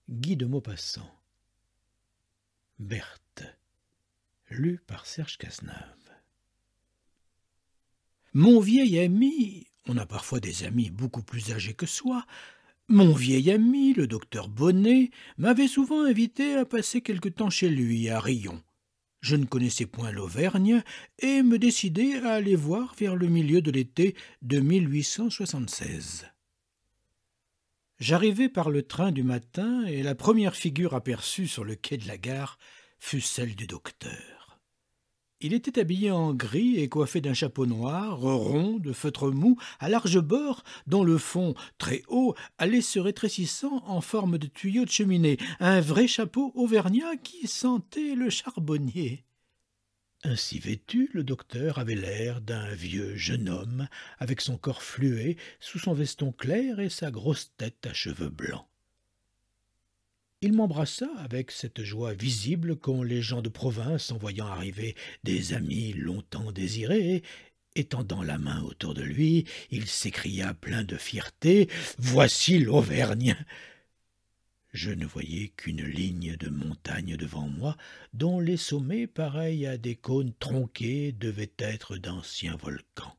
Guy de Maupassant. Berthe, lu par Serge Cazeneuve. Mon vieil ami, on a parfois des amis beaucoup plus âgés que soi, mon vieil ami, le docteur Bonnet, m'avait souvent invité à passer quelque temps chez lui, à Riom. Je ne connaissais point l'Auvergne et me décidai à aller voir vers le milieu de l'été de 1876. J'arrivai par le train du matin et la première figure aperçue sur le quai de la gare fut celle du docteur. Il était habillé en gris et coiffé d'un chapeau noir, rond, de feutre mou, à large bord, dont le fond, très haut, allait se rétrécissant en forme de tuyau de cheminée, un vrai chapeau auvergnat qui sentait le charbonnier. Ainsi vêtu, le docteur avait l'air d'un vieux jeune homme, avec son corps fluet, sous son veston clair et sa grosse tête à cheveux blancs. Il m'embrassa avec cette joie visible qu'ont les gens de province en voyant arriver des amis longtemps désirés, et tendant la main autour de lui, il s'écria plein de fierté « Voici l'Auvergne !» Je ne voyais qu'une ligne de montagnes devant moi, dont les sommets, pareils à des cônes tronqués, devaient être d'anciens volcans.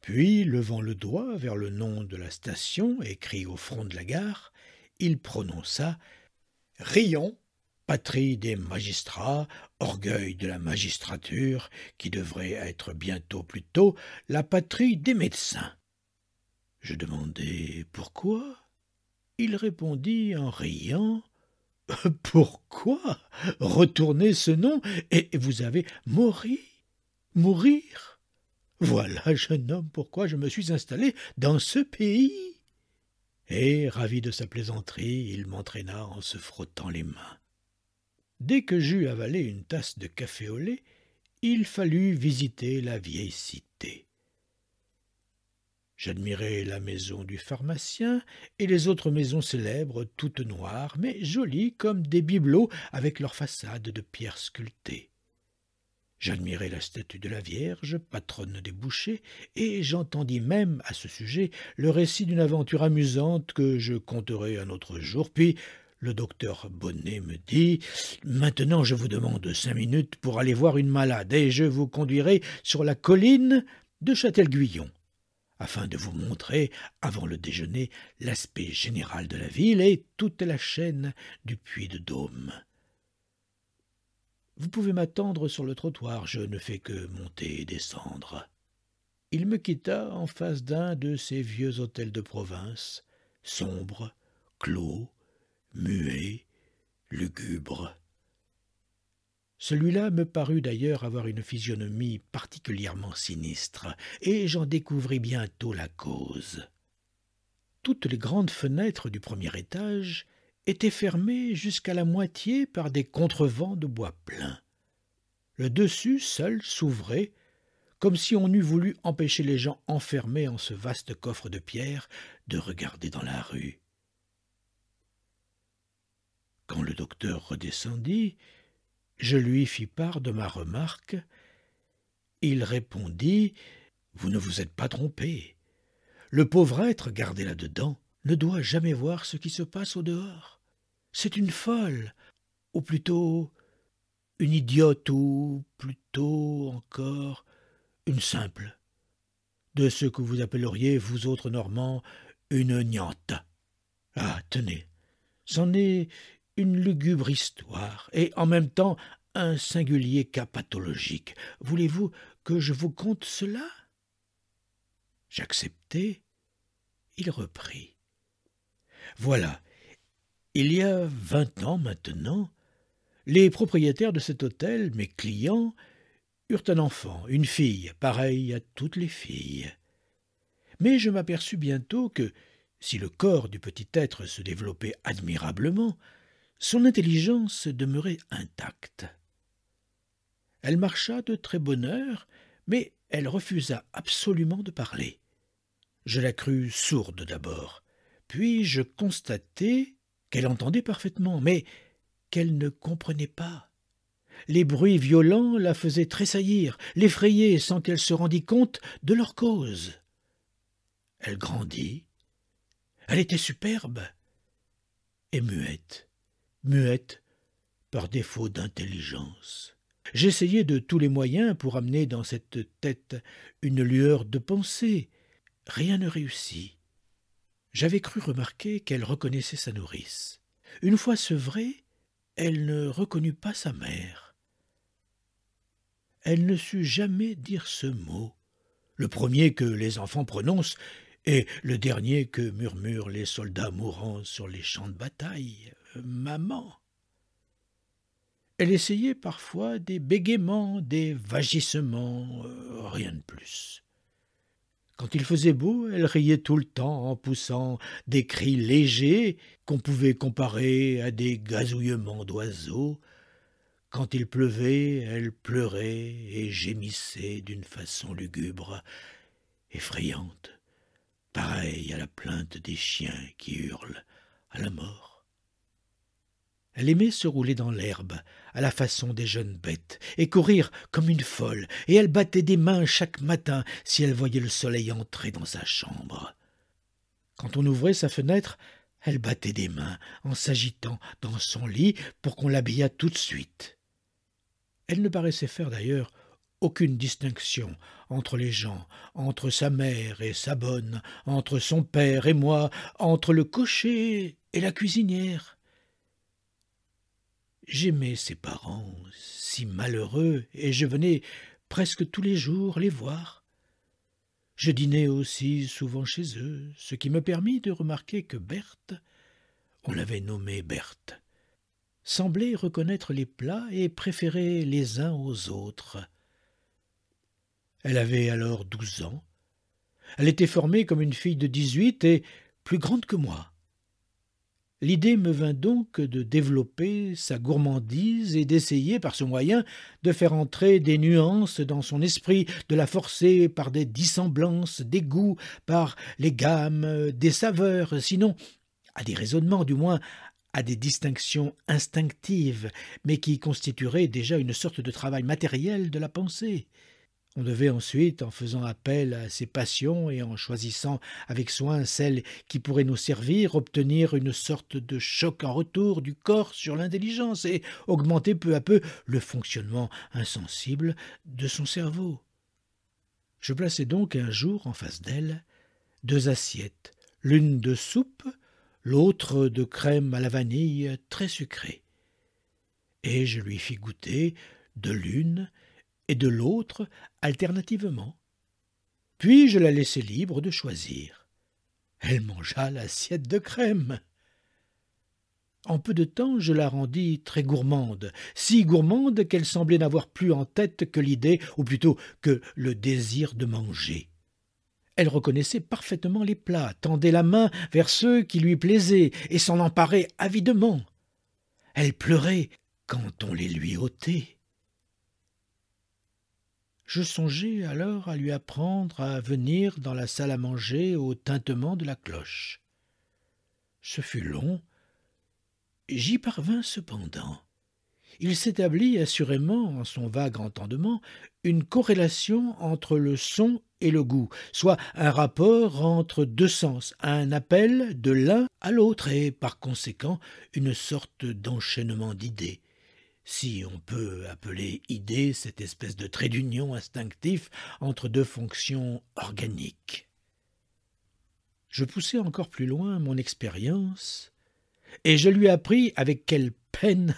Puis, levant le doigt vers le nom de la station, écrit au front de la gare, il prononça « Riom, patrie des magistrats, orgueil de la magistrature, qui devrait être bientôt plutôt la patrie des médecins. » Je demandai « Pourquoi ?» Il répondit en riant « Pourquoi retourner ce nom et vous avez mourir. Voilà, jeune homme, pourquoi je me suis installé dans ce pays. » Et, ravi de sa plaisanterie, il m'entraîna en se frottant les mains. Dès que j'eus avalé une tasse de café au lait, il fallut visiter la vieille cité. J'admirai la maison du pharmacien et les autres maisons célèbres, toutes noires, mais jolies comme des bibelots avec leurs façades de pierre sculptée. J'admirai la statue de la Vierge, patronne des bouchers, et j'entendis même à ce sujet le récit d'une aventure amusante que je conterai un autre jour. Puis le docteur Bonnet me dit « Maintenant je vous demande 5 minutes pour aller voir une malade, et je vous conduirai sur la colline de Châtel-Guyon, afin de vous montrer, avant le déjeuner, l'aspect général de la ville et toute la chaîne du Puy-de-Dôme. Vous pouvez m'attendre sur le trottoir, je ne fais que monter et descendre. » Il me quitta en face d'un de ces vieux hôtels de province, sombres, clos, muets, lugubres. Celui-là me parut d'ailleurs avoir une physionomie particulièrement sinistre, et j'en découvris bientôt la cause. Toutes les grandes fenêtres du premier étage étaient fermées jusqu'à la moitié par des contrevents de bois plein. Le dessus seul s'ouvrait, comme si on eût voulu empêcher les gens enfermés en ce vaste coffre de pierre de regarder dans la rue. Quand le docteur redescendit, je lui fis part de ma remarque. Il répondit « Vous ne vous êtes pas trompé. Le pauvre être gardé là-dedans ne doit jamais voir ce qui se passe au-dehors. C'est une folle, ou plutôt une idiote, ou plutôt encore une simple, de ce que vous appelleriez, vous autres Normands, une gnante. Ah, tenez, c'en est une lugubre histoire, et en même temps un singulier cas pathologique. Voulez-vous que je vous conte cela ?» J'acceptai. Il reprit. « Voilà, il y a 20 ans maintenant, les propriétaires de cet hôtel, mes clients, eurent un enfant, une fille, pareille à toutes les filles. Mais je m'aperçus bientôt que, si le corps du petit être se développait admirablement, son intelligence demeurait intacte. Elle marcha de très bonne heure, mais elle refusa absolument de parler. Je la crus sourde d'abord, puis je constatai qu'elle entendait parfaitement, mais qu'elle ne comprenait pas. Les bruits violents la faisaient tressaillir, l'effrayer sans qu'elle se rendît compte de leur cause. Elle grandit, elle était superbe, et muette, muette par défaut d'intelligence. J'essayais de tous les moyens pour amener dans cette tête une lueur de pensée. Rien ne réussit. J'avais cru remarquer qu'elle reconnaissait sa nourrice. Une fois sevrée, elle ne reconnut pas sa mère. Elle ne sut jamais dire ce mot, le premier que les enfants prononcent et le dernier que murmurent les soldats mourants sur les champs de bataille. Maman. Elle essayait parfois des bégaiements, des vagissements, rien de plus. Quand il faisait beau, elle riait tout le temps en poussant des cris légers qu'on pouvait comparer à des gazouillements d'oiseaux. Quand il pleuvait, elle pleurait et gémissait d'une façon lugubre, effrayante, pareille à la plainte des chiens qui hurlent à la mort. Elle aimait se rouler dans l'herbe, à la façon des jeunes bêtes, et courir comme une folle, et elle battait des mains chaque matin si elle voyait le soleil entrer dans sa chambre. Quand on ouvrait sa fenêtre, elle battait des mains en s'agitant dans son lit pour qu'on l'habillât tout de suite. Elle ne paraissait faire d'ailleurs aucune distinction entre les gens, entre sa mère et sa bonne, entre son père et moi, entre le cocher et la cuisinière. J'aimais ses parents, si malheureux, et je venais presque tous les jours les voir. Je dînais aussi souvent chez eux, ce qui me permit de remarquer que Berthe, on l'avait nommée Berthe, semblait reconnaître les plats et préférer les uns aux autres. Elle avait alors 12 ans. Elle était formée comme une fille de 18 et plus grande que moi. L'idée me vint donc de développer sa gourmandise et d'essayer, par ce moyen, de faire entrer des nuances dans son esprit, de la forcer par des dissemblances, des goûts, par les gammes, des saveurs, sinon à des raisonnements, du moins à des distinctions instinctives, mais qui constitueraient déjà une sorte de travail matériel de la pensée. On devait ensuite, en faisant appel à ses passions et en choisissant avec soin celles qui pourraient nous servir, obtenir une sorte de choc en retour du corps sur l'intelligence et augmenter peu à peu le fonctionnement insensible de son cerveau. Je plaçai donc un jour en face d'elle 2 assiettes, l'une de soupe, l'autre de crème à la vanille très sucrée. Et je lui fis goûter de l'une et de l'autre alternativement. Puis je la laissai libre de choisir. Elle mangea l'assiette de crème. En peu de temps, je la rendis très gourmande, si gourmande qu'elle semblait n'avoir plus en tête que l'idée, ou plutôt que le désir de manger. Elle reconnaissait parfaitement les plats, tendait la main vers ceux qui lui plaisaient et s'en emparait avidement. Elle pleurait quand on les lui ôtait. Je songeai alors à lui apprendre à venir dans la salle à manger au tintement de la cloche. Ce fut long. J'y parvins cependant. Il s'établit assurément, en son vague entendement, une corrélation entre le son et le goût, soit un rapport entre 2 sens, un appel de l'un à l'autre, et par conséquent une sorte d'enchaînement d'idées, si on peut appeler idée cette espèce de trait d'union instinctif entre 2 fonctions organiques. Je poussai encore plus loin mon expérience, et je lui appris avec quelle peine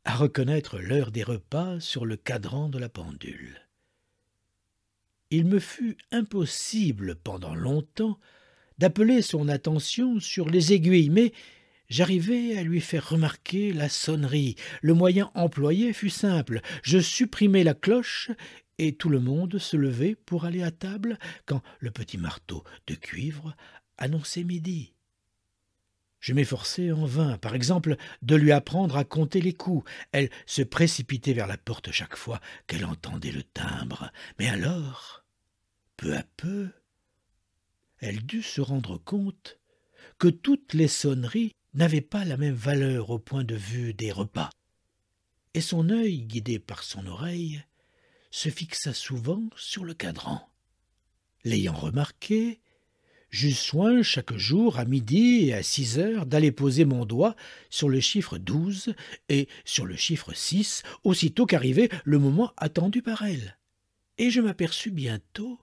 à reconnaître l'heure des repas sur le cadran de la pendule. Il me fut impossible pendant longtemps d'appeler son attention sur les aiguilles, mais j'arrivai à lui faire remarquer la sonnerie. Le moyen employé fut simple. Je supprimai la cloche et tout le monde se levait pour aller à table quand le petit marteau de cuivre annonçait midi. Je m'efforçai en vain, par exemple, de lui apprendre à compter les coups. Elle se précipitait vers la porte chaque fois qu'elle entendait le timbre. Mais alors, peu à peu, elle dut se rendre compte que toutes les sonneries n'avaient pas la même valeur au point de vue des repas. Et son œil, guidé par son oreille, se fixa souvent sur le cadran. L'ayant remarqué, J'eus soin chaque jour à midi et à 6 heures d'aller poser mon doigt sur le chiffre 12 et sur le chiffre 6, aussitôt qu'arrivait le moment attendu par elle. Et je m'aperçus bientôt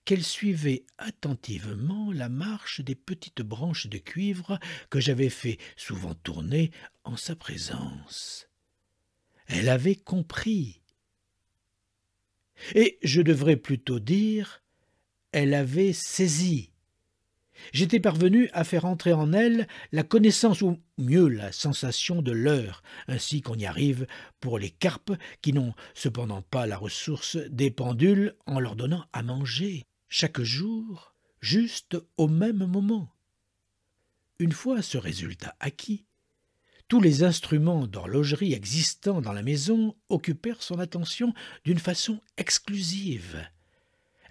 qu'elle suivait attentivement la marche des petites branches de cuivre que j'avais fait souvent tourner en sa présence. Elle avait compris. Et je devrais plutôt dire, elle avait saisi. J'étais parvenu à faire entrer en elle la connaissance, ou mieux la sensation de l'heure, ainsi qu'on y arrive pour les carpes qui n'ont cependant pas la ressource des pendules en leur donnant à manger, chaque jour, juste au même moment. Une fois ce résultat acquis, tous les instruments d'horlogerie existants dans la maison occupèrent son attention d'une façon exclusive.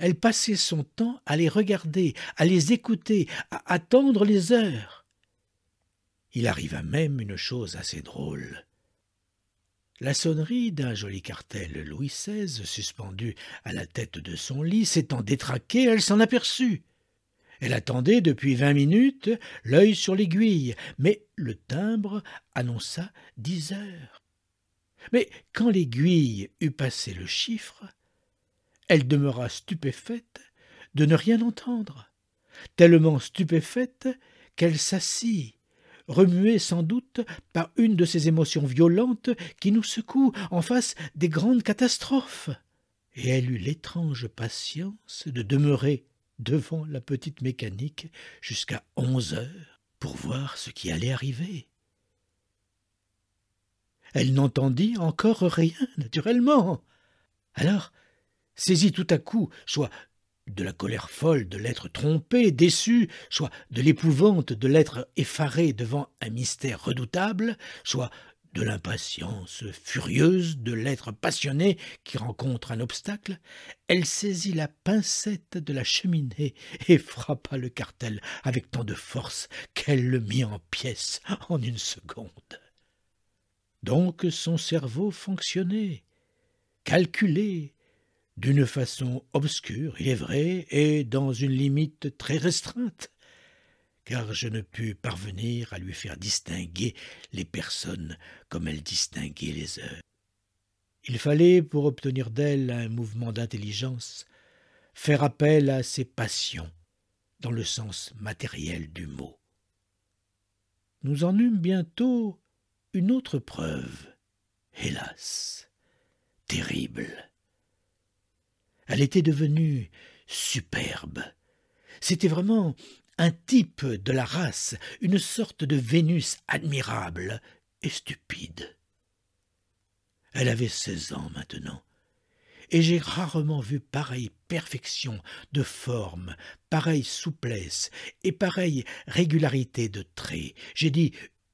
Elle passait son temps à les regarder, à les écouter, à attendre les heures. Il arriva même une chose assez drôle. La sonnerie d'un joli cartel Louis XVI suspendu à la tête de son lit s'étant détraquée, elle s'en aperçut. Elle attendait depuis 20 minutes, l'œil sur l'aiguille, mais le timbre annonça 10 heures. Mais quand l'aiguille eut passé le chiffre, elle demeura stupéfaite de ne rien entendre, tellement stupéfaite qu'elle s'assit, remuée sans doute par une de ces émotions violentes qui nous secouent en face des grandes catastrophes. Et elle eut l'étrange patience de demeurer devant la petite mécanique jusqu'à 11 heures pour voir ce qui allait arriver. Elle n'entendit encore rien, naturellement. Alors, saisie tout à coup, soit de la colère folle de l'être trompé, déçu, soit de l'épouvante de l'être effaré devant un mystère redoutable, soit de l'impatience furieuse de l'être passionné qui rencontre un obstacle, elle saisit la pincette de la cheminée et frappa le cartel avec tant de force qu'elle le mit en pièces en une seconde. Donc son cerveau fonctionnait, calculé, d'une façon obscure, il est vrai, et dans une limite très restreinte, car je ne pus parvenir à lui faire distinguer les personnes comme elle distinguait les heures. Il fallait, pour obtenir d'elle un mouvement d'intelligence, faire appel à ses passions, dans le sens matériel du mot. Nous en eûmes bientôt une autre preuve, hélas, terrible. Elle était devenue superbe. C'était vraiment un type de la race, une sorte de Vénus admirable et stupide. Elle avait 16 ans maintenant, et j'ai rarement vu pareille perfection de forme, pareille souplesse et pareille régularité de traits. J'ai dit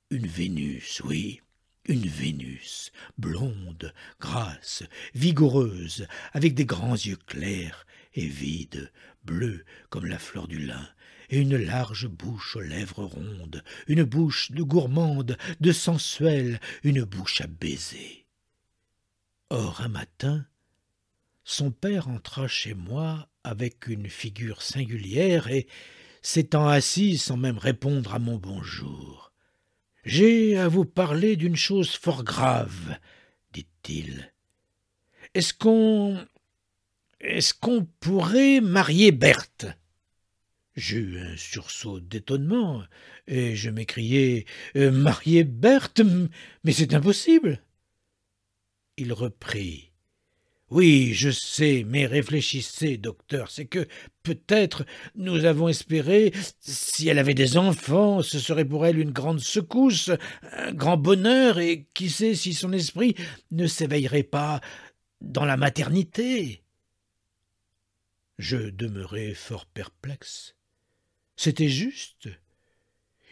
une Vénus, oui, une Vénus, blonde, grasse, vigoureuse, avec des grands yeux clairs et vides, bleus comme la fleur du lin, et une large bouche aux lèvres rondes, une bouche de gourmande, de sensuelle, une bouche à baiser. Or, un matin, son père entra chez moi avec une figure singulière et, s'étant assis sans même répondre à mon bonjour, « J'ai à vous parler d'une chose fort grave, dit-il. Est-ce qu'on pourrait marier Berthe ?» J'eus un sursaut d'étonnement, et je m'écriai « Marier Berthe? Mais c'est impossible !» Il reprit « Oui, je sais, mais réfléchissez, docteur, c'est que, peut-être, nous avons espéré, si elle avait des enfants, ce serait pour elle une grande secousse, un grand bonheur, et qui sait si son esprit ne s'éveillerait pas dans la maternité ?» Je demeurai fort perplexe. C'était juste.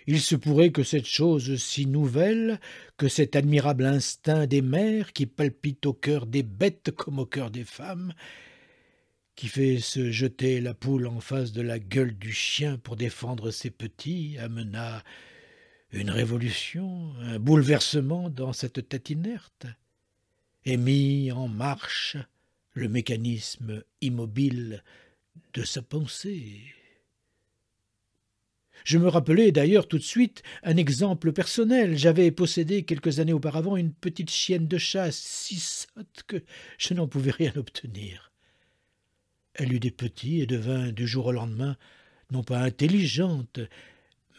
Il se pourrait que cette chose si nouvelle, que cet admirable instinct des mères qui palpite au cœur des bêtes comme au cœur des femmes, qui fait se jeter la poule en face de la gueule du chien pour défendre ses petits, amenât une révolution, un bouleversement dans cette tête inerte, et mit en marche le mécanisme immobile de sa pensée. Je me rappelai d'ailleurs tout de suite un exemple personnel. J'avais possédé quelques années auparavant une petite chienne de chasse si sotte que je n'en pouvais rien obtenir. Elle eut des petits et devint du jour au lendemain non pas intelligente,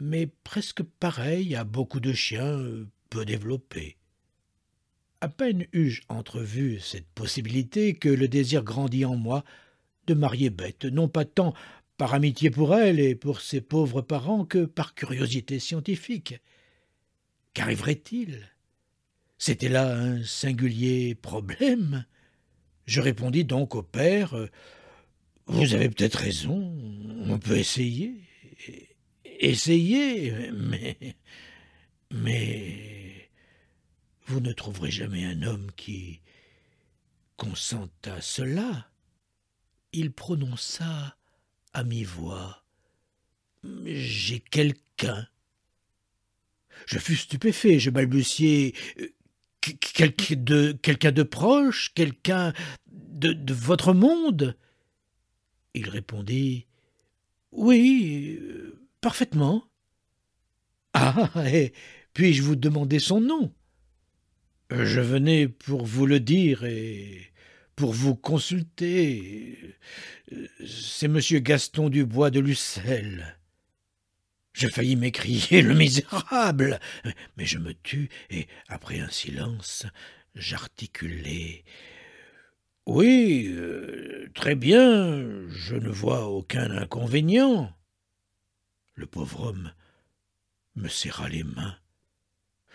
mais presque pareille à beaucoup de chiens peu développés. À peine eus-je entrevu cette possibilité que le désir grandit en moi de marier Bête, non pas tant par amitié pour elle et pour ses pauvres parents que par curiosité scientifique. Qu'arriverait-il? C'était là un singulier problème. Je répondis donc au père, vous avez peut-être raison, on peut essayer. Essayer, mais vous ne trouverez jamais un homme qui consente à cela. Il prononça à mi-voix. J'ai quelqu'un. Je fus stupéfait, je balbutiai. Quelqu'un de proche, quelqu'un de votre monde. Il répondit. Oui, parfaitement. Ah, et puis-je vous demander son nom? Je venais pour vous le dire et pour vous consulter. C'est monsieur Gaston Dubois de Lucelles. Je faillis m'écrier le misérable, mais je me tus et, après un silence, j'articulai. Oui, très bien, je ne vois aucun inconvénient. Le pauvre homme me serra les mains.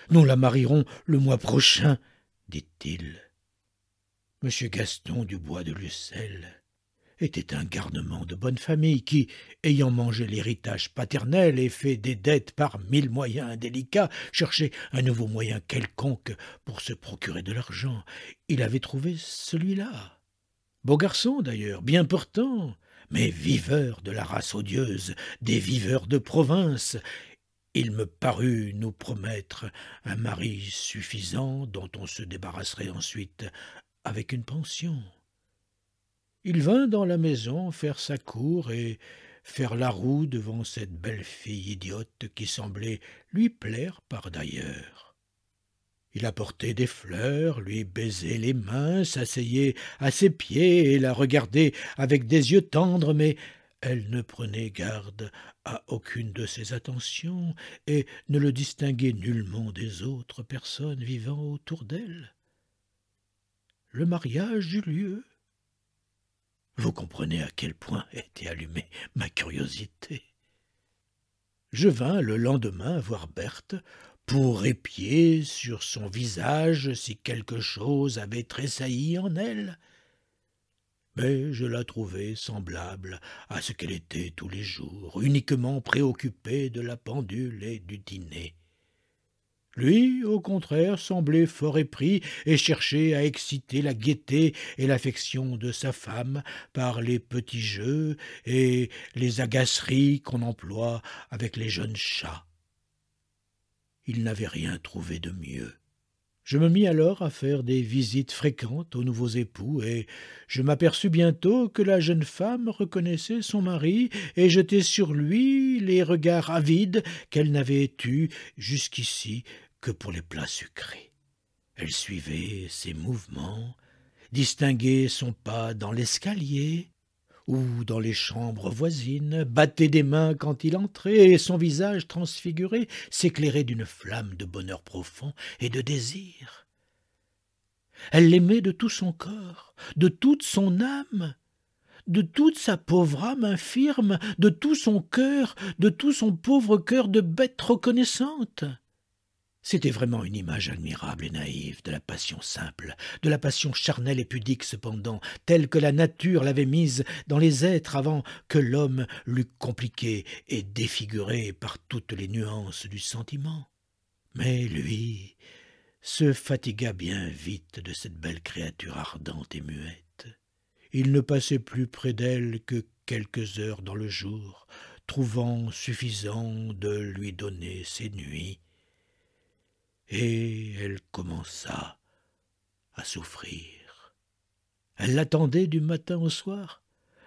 Nous la marierons le mois prochain, dit-il. Monsieur Gaston Dubois de Lucelles était un garnement de bonne famille qui, ayant mangé l'héritage paternel et fait des dettes par 1000 moyens indélicats, cherchait un nouveau moyen quelconque pour se procurer de l'argent. Il avait trouvé celui-là. Beau garçon d'ailleurs, bien portant, mais viveur de la race odieuse, des viveurs de province. Il me parut nous promettre un mari suffisant dont on se débarrasserait ensuite avec une pension. Il vint dans la maison faire sa cour et faire la roue devant cette belle fille idiote qui semblait lui plaire par d'ailleurs. Il apportait des fleurs, lui baisait les mains, s'asseyait à ses pieds et la regardait avec des yeux tendres, mais elle ne prenait garde à aucune de ses attentions et ne le distinguait nullement des autres personnes vivant autour d'elle. Le mariage eut lieu. Vous comprenez à quel point était allumée ma curiosité. Je vins le lendemain voir Berthe pour épier sur son visage si quelque chose avait tressailli en elle. Mais je la trouvai semblable à ce qu'elle était tous les jours, uniquement préoccupée de la pendule et du dîner. Lui, au contraire, semblait fort épris et cherchait à exciter la gaieté et l'affection de sa femme par les petits jeux et les agaceries qu'on emploie avec les jeunes chats. Il n'avait rien trouvé de mieux. Je me mis alors à faire des visites fréquentes aux nouveaux époux, et je m'aperçus bientôt que la jeune femme reconnaissait son mari et jetait sur lui les regards avides qu'elle n'avait eus jusqu'ici que pour les plats sucrés. Elle suivait ses mouvements, distinguait son pas dans l'escalier ou dans les chambres voisines, battait des mains quand il entrait, et son visage transfiguré s'éclairait d'une flamme de bonheur profond et de désir. Elle l'aimait de tout son corps, de toute son âme, de toute sa pauvre âme infirme, de tout son cœur, de tout son pauvre cœur de bête reconnaissante. C'était vraiment une image admirable et naïve de la passion simple, de la passion charnelle et pudique cependant, telle que la nature l'avait mise dans les êtres avant que l'homme l'eût compliquée et défigurée par toutes les nuances du sentiment. Mais lui se fatigua bien vite de cette belle créature ardente et muette. Il ne passait plus près d'elle que quelques heures dans le jour, trouvant suffisant de lui donner ses nuits. Et elle commença à souffrir. Elle l'attendait du matin au soir,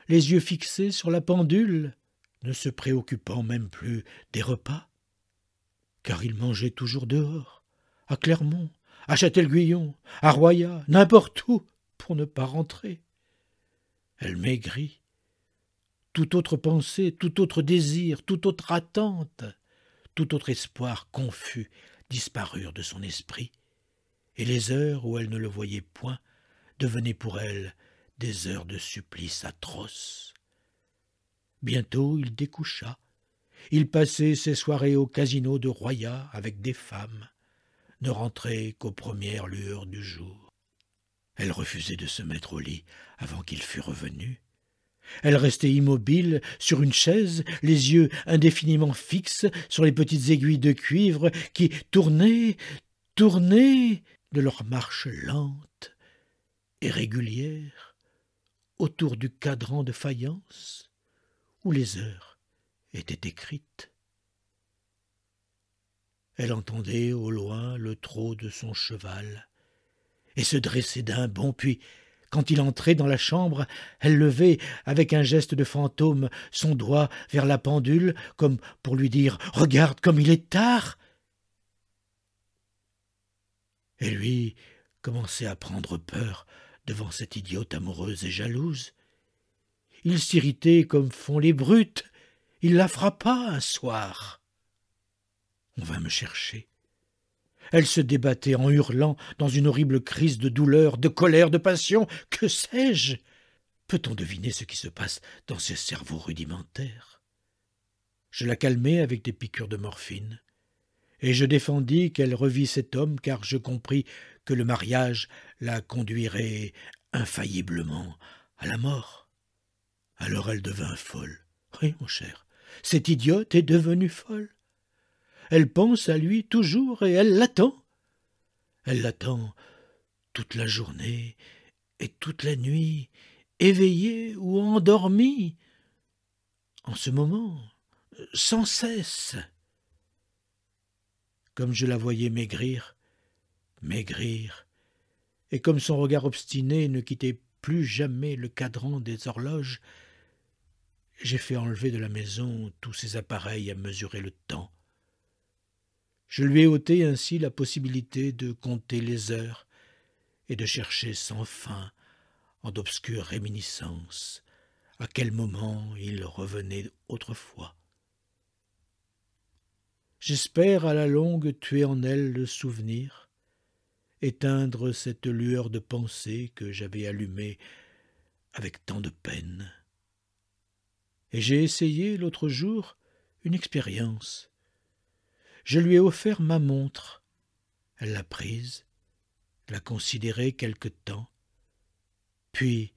les yeux fixés sur la pendule, ne se préoccupant même plus des repas, car il mangeait toujours dehors, à Clermont, à Châtel-Guyon, à Royat, n'importe où, pour ne pas rentrer. Elle maigrit. Toute autre pensée, tout autre désir, toute autre attente, tout autre espoir confus disparurent de son esprit, et les heures où elle ne le voyait point devenaient pour elle des heures de supplice atroce. Bientôt il découcha. Il passait ses soirées au casino de Royat avec des femmes, ne rentrait qu'aux premières lueurs du jour. Elle refusait de se mettre au lit avant qu'il fût revenu. Elle restait immobile sur une chaise, les yeux indéfiniment fixes sur les petites aiguilles de cuivre qui tournaient de leur marche lente et régulière autour du cadran de faïence où les heures étaient écrites. Elle entendait au loin le trot de son cheval et se dressait d'un bond, puis, quand il entrait dans la chambre, elle levait, avec un geste de fantôme, son doigt vers la pendule, comme pour lui dire « Regarde comme il est tard !» Et lui commençait à prendre peur devant cette idiote amoureuse et jalouse. Il s'irritait comme font les brutes. Il la frappa un soir. On vint me chercher. Elle se débattait en hurlant dans une horrible crise de douleur, de colère, de passion. Que sais-je? Peut-on deviner ce qui se passe dans ces cerveaux rudimentaires? Je la calmai avec des piqûres de morphine, et je défendis qu'elle revît cet homme, car je compris que le mariage la conduirait infailliblement à la mort. Alors elle devint folle. Oui, mon cher, cette idiote est devenue folle. Elle pense à lui toujours et elle l'attend. Elle l'attend toute la journée et toute la nuit, éveillée ou endormie, en ce moment, sans cesse. Comme je la voyais maigrir, et comme son regard obstiné ne quittait plus jamais le cadran des horloges, j'ai fait enlever de la maison tous ces appareils à mesurer le temps. Je lui ai ôté ainsi la possibilité de compter les heures et de chercher sans fin, en d'obscures réminiscences, à quel moment il revenait autrefois. J'espère à la longue tuer en elle le souvenir, éteindre cette lueur de pensée que j'avais allumée avec tant de peine. Et j'ai essayé l'autre jour une expérience. Je lui ai offert ma montre. Elle l'a prise, l'a considérée quelque temps. Puis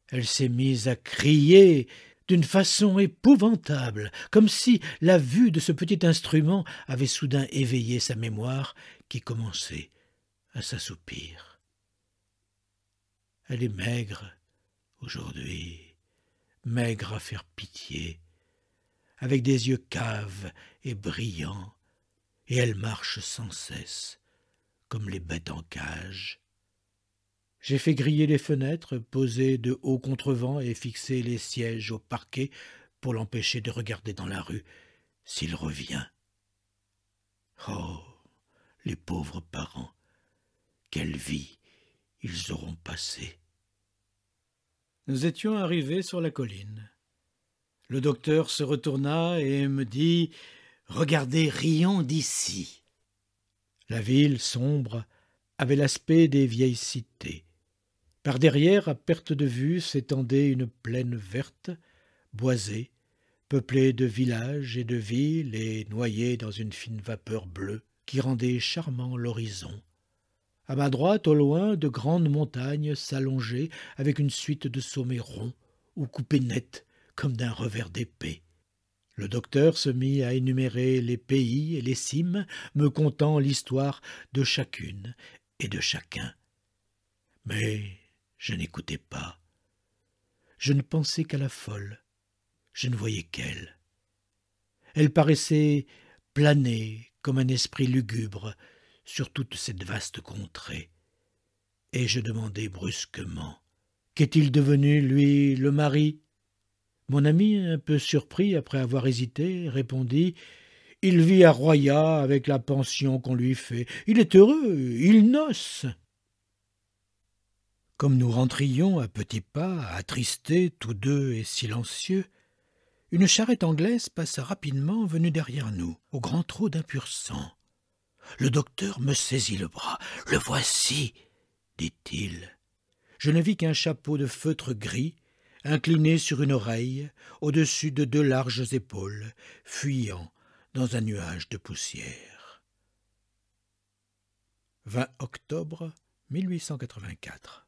elle s'est mise à crier d'une façon épouvantable, comme si la vue de ce petit instrument avait soudain éveillé sa mémoire qui commençait à s'assoupir. Elle est maigre aujourd'hui, maigre à faire pitié, avec des yeux caves et brillants, et elle marche sans cesse, comme les bêtes en cage. J'ai fait griller les fenêtres, posé de hauts contrevents et fixé les sièges au parquet pour l'empêcher de regarder dans la rue s'il revient. Oh, les pauvres parents, quelle vie ils auront passée. Nous étions arrivés sur la colline. Le docteur se retourna et me dit « Regardez Rion d'ici ». La ville sombre avait l'aspect des vieilles cités. Par derrière, à perte de vue, s'étendait une plaine verte, boisée, peuplée de villages et de villes et noyée dans une fine vapeur bleue qui rendait charmant l'horizon. À ma droite, au loin, de grandes montagnes s'allongeaient avec une suite de sommets ronds ou coupés nets comme d'un revers d'épée. Le docteur se mit à énumérer les pays et les cimes, me contant l'histoire de chacune et de chacun. Mais je n'écoutais pas. Je ne pensais qu'à la folle. Je ne voyais qu'elle. Elle paraissait planer comme un esprit lugubre sur toute cette vaste contrée. Et je demandai brusquement « Qu'est-il devenu, lui, le mari ?» Mon ami, un peu surpris après avoir hésité, répondit « Il vit à Royat avec la pension qu'on lui fait. Il est heureux, il noce. » Comme nous rentrions à petits pas, attristés, tous deux et silencieux, une charrette anglaise passa rapidement, venue derrière nous, au grand trot d'un pur sang. Le docteur me saisit le bras. « Le voici !» dit-il. Je ne vis qu'un chapeau de feutre gris, incliné sur une oreille, au-dessus de deux larges épaules, fuyant dans un nuage de poussière. 20 octobre 1884.